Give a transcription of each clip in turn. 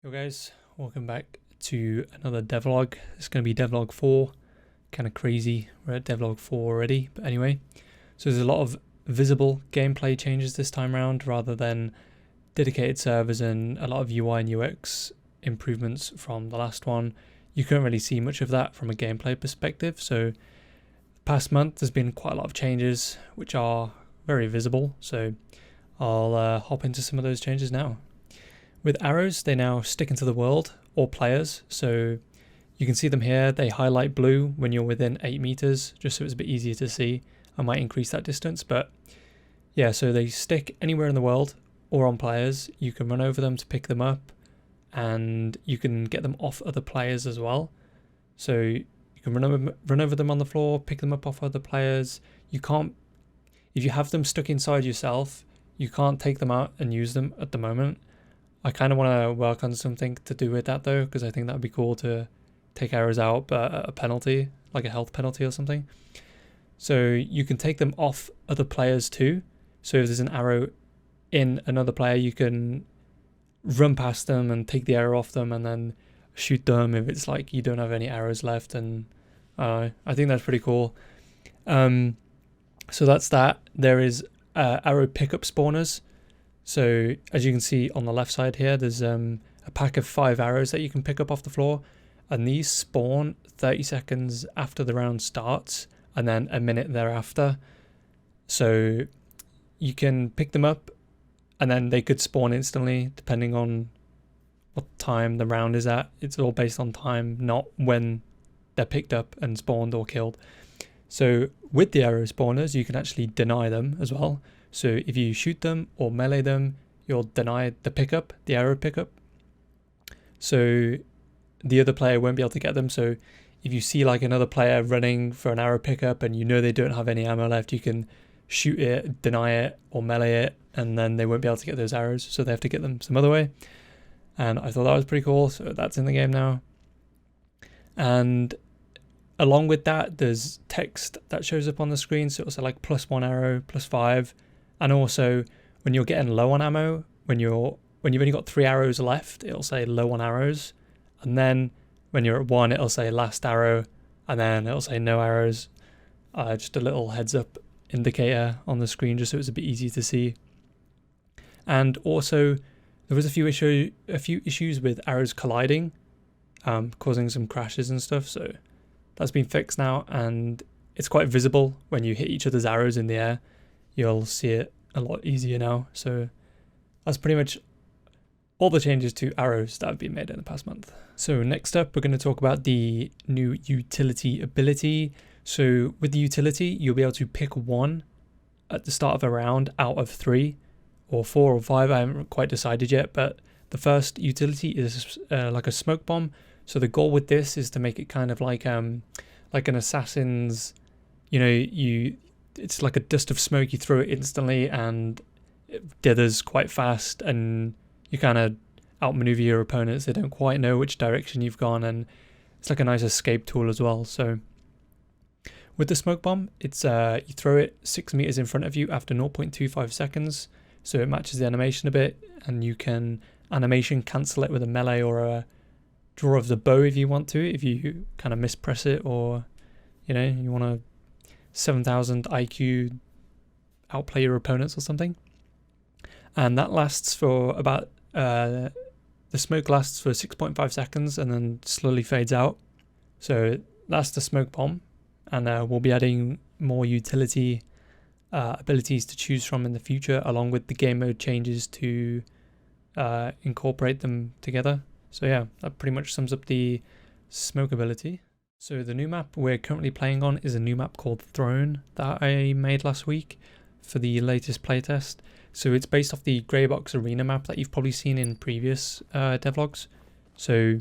Yo guys, welcome back to another devlog. It's going to be devlog 4. Kind of crazy, we're at devlog 4 already, but anyway. So there's a lot of visible gameplay changes this time around rather than dedicated servers, and a lot of UI and UX improvements from the last one. You couldn't really see much of that from a gameplay perspective, so the past month there's been quite a lot of changes which are very visible, so I'll hop into some of those changes now. With arrows, they now stick into the world or players, so you can see them here. They highlight blue when you're within 8 meters, just so it's a bit easier to see. I might increase that distance, but yeah, so they stick anywhere in the world or on players. You can run over them to pick them up, and you can get them off other players as well. So you can run over them on the floor, pick them up off other players. You can't, if you have them stuck inside yourself, you can't take them out and use them at the moment. I kind of want to work on something to do with that though, because I think that would be cool to take arrows out, but at a penalty, like a health penalty or something. So you can take them off other players too. So if there's an arrow in another player, you can run past them and take the arrow off them and then shoot them if it's like you don't have any arrows left. And I think that's pretty cool. So that's that. There is arrow pickup spawners. So as you can see on the left side here, there's a pack of 5 arrows that you can pick up off the floor, and these spawn 30 seconds after the round starts and then a minute thereafter. So you can pick them up and then they could spawn instantly depending on what time the round is at. It's all based on time, not when they're picked up and spawned or killed. So with the arrow spawners, you can actually deny them as well. So if you shoot them or melee them, you'll deny the pickup, the arrow pickup. So the other player won't be able to get them. So if you see like another player running for an arrow pickup and you know they don't have any ammo left, you can shoot it, deny it, or melee it, and then they won't be able to get those arrows. So they have to get them some other way. And I thought that was pretty cool. So that's in the game now. And along with that, there's text that shows up on the screen. So it'll say like +1 arrow, +5. And also when you're getting low on ammo, when you've only got 3 arrows left, it'll say low on arrows. And then when you're at 1, it'll say last arrow, and then it'll say no arrows. Just a little heads up indicator on the screen, just so it's a bit easier to see. And also there was a few issues with arrows colliding, causing some crashes and stuff. So that's been fixed now, and it's quite visible when you hit each other's arrows in the air. You'll see it a lot easier now. So that's pretty much all the changes to arrows that have been made in the past month. So next up, we're going to talk about the new utility ability. So with the utility, you'll be able to pick one at the start of a round out of 3 or 4 or 5. I haven't quite decided yet, but the first utility is like a smoke bomb. So the goal with this is to make it kind of like an assassin's, it's like a dust of smoke. You throw it instantly and it dithers quite fast, and you kind of outmaneuver your opponents. They don't quite know which direction you've gone, and it's like a nice escape tool as well. So with the smoke bomb, it's you throw it 6 meters in front of you after 0.25 seconds. So it matches the animation a bit, and you can animation cancel it with a melee or a draw of the bow if you want to, if you kind of mispress it, or you want to 7,000 IQ outplay your opponents or something. And that lasts for about the smoke lasts for 6.5 seconds and then slowly fades out. So that's the smoke bomb, and we'll be adding more utility abilities to choose from in the future, along with the game mode changes to incorporate them together. So yeah, that pretty much sums up the smoke ability. So the new map we're currently playing on is a new map called Throne that I made last week for the latest playtest. So it's based off the grey box arena map that you've probably seen in previous devlogs. So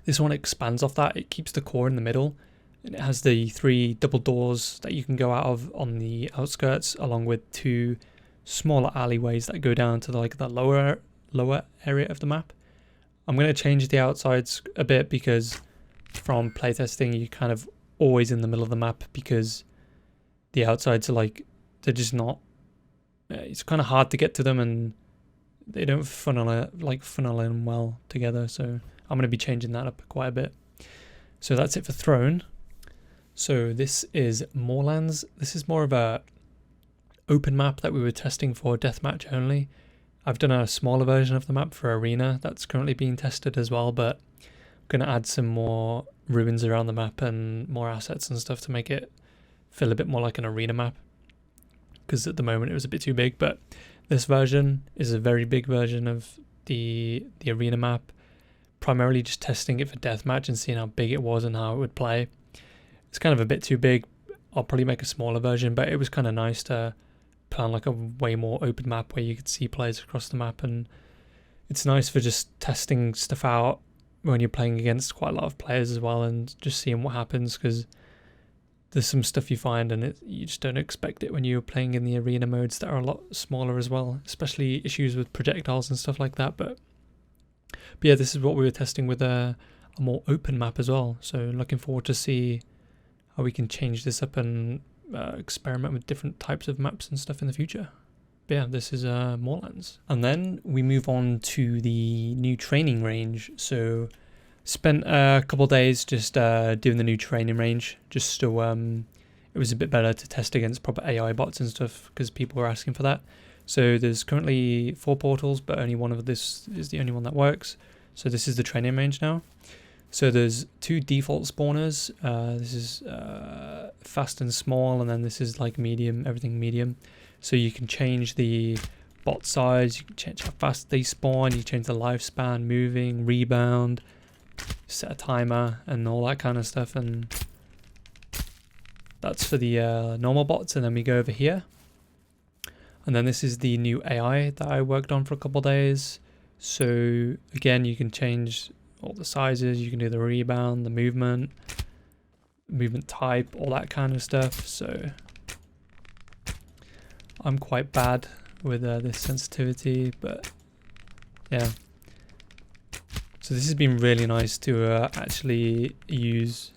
this one expands off that. It keeps the core in the middle, and it has the 3 double doors that you can go out of on the outskirts, along with 2 smaller alleyways that go down to the lower area of the map. I'm going to change the outsides a bit because from playtesting you're kind of always in the middle of the map, because the outsides are they're just not, it's kind of hard to get to them, and they don't funnel in well together. So I'm going to be changing that up quite a bit. So that's it for Throne. So this is Moorlands. This is more of a open map that we were testing for deathmatch only. I've done a smaller version of the map for Arena that's currently being tested as well, but I'm going to add some more ruins around the map and more assets and stuff to make it feel a bit more like an Arena map, because at the moment it was a bit too big. But this version is a very big version of the Arena map, primarily just testing it for deathmatch and seeing how big it was and how it would play. It's kind of a bit too big. I'll probably make a smaller version, but it was kind of nice to plan like a way more open map where you could see players across the map, and it's nice for just testing stuff out when you're playing against quite a lot of players as well, and just seeing what happens, because there's some stuff you find and you just don't expect it when you're playing in the Arena modes that are a lot smaller as well, especially issues with projectiles and stuff like that. But yeah, this is what we were testing with a more open map as well, so looking forward to see how we can change this up and experiment with different types of maps and stuff in the future. But yeah, this is Moorlands. And then we move on to the new training range. So spent a couple of days just doing the new training range, just so it was a bit better to test against proper AI bots and stuff, because people were asking for that. So there's currently 4 portals, but only one of this is the only one that works. So this is the training range now. So there's 2 default spawners. This is fast and small, and then this is like medium, everything medium. So you can change the bot size, you can change how fast they spawn, you change the lifespan, moving, rebound, set a timer, and all that kind of stuff. And that's for the normal bots. And then we go over here. And then this is the new AI that I worked on for a couple of days. So again, you can change all the sizes, you can do the rebound, the movement type, all that kind of stuff. So I'm quite bad with this sensitivity, but yeah. So this has been really nice to actually use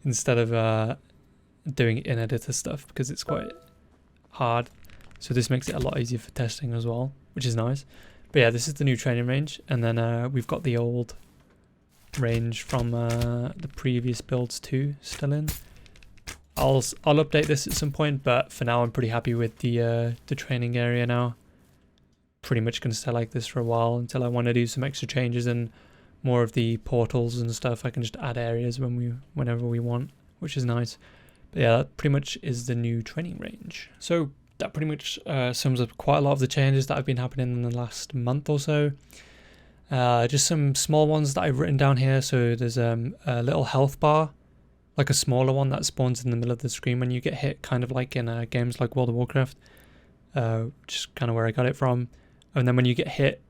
instead of doing in editor stuff, because it's quite hard. So this makes it a lot easier for testing as well, which is nice. But yeah, this is the new training range, and then we've got the old range from the previous builds too still in. I'll update this at some point, but for now I'm pretty happy with the training area now. Pretty much gonna stay like this for a while until I want to do some extra changes and more of the portals and stuff. I can just add areas whenever we want, which is nice. But yeah, that pretty much is the new training range. So that pretty much sums up quite a lot of the changes that have been happening in the last month or so. Just some small ones that I've written down here. So there's a little health bar, like a smaller one that spawns in the middle of the screen when you get hit, kind of like in games like World of Warcraft, which is kind of where I got it from. And then when you get hit,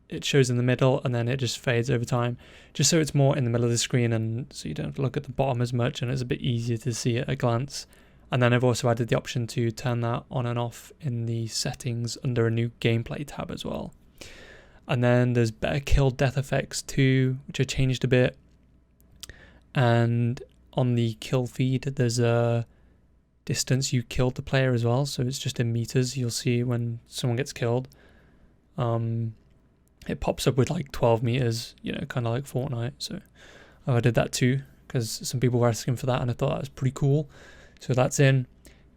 it shows in the middle, and then it just fades over time, just so it's more in the middle of the screen, and so you don't have to look at the bottom as much, and it's a bit easier to see at a glance. And then I've also added the option to turn that on and off in the settings under a new gameplay tab as well. And then there's better kill death effects too, which I changed a bit. And on the kill feed, there's a distance you killed the player as well. So it's just in meters. You'll see when someone gets killed. It pops up with like 12 meters, you know, kind of like Fortnite. So I did that too, because some people were asking for that, and I thought that was pretty cool. So that's in.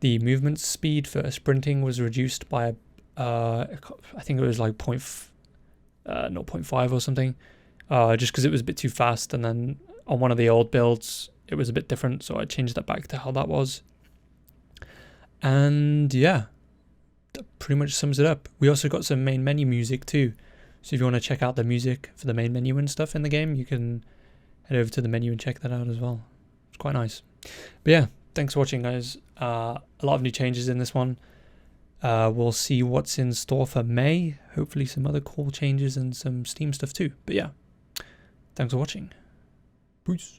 The movement speed for sprinting was reduced by, I think it was like 0.5 or something, just because it was a bit too fast. And then on one of the old builds, it was a bit different, so I changed that back to how that was. And yeah, that pretty much sums it up. We also got some main menu music too. So if you want to check out the music for the main menu and stuff in the game, you can head over to the menu and check that out as well. It's quite nice. But yeah, thanks for watching, guys. A lot of new changes in this one. We'll see what's in store for May. Hopefully some other cool changes and some Steam stuff too. But yeah, thanks for watching. Peace.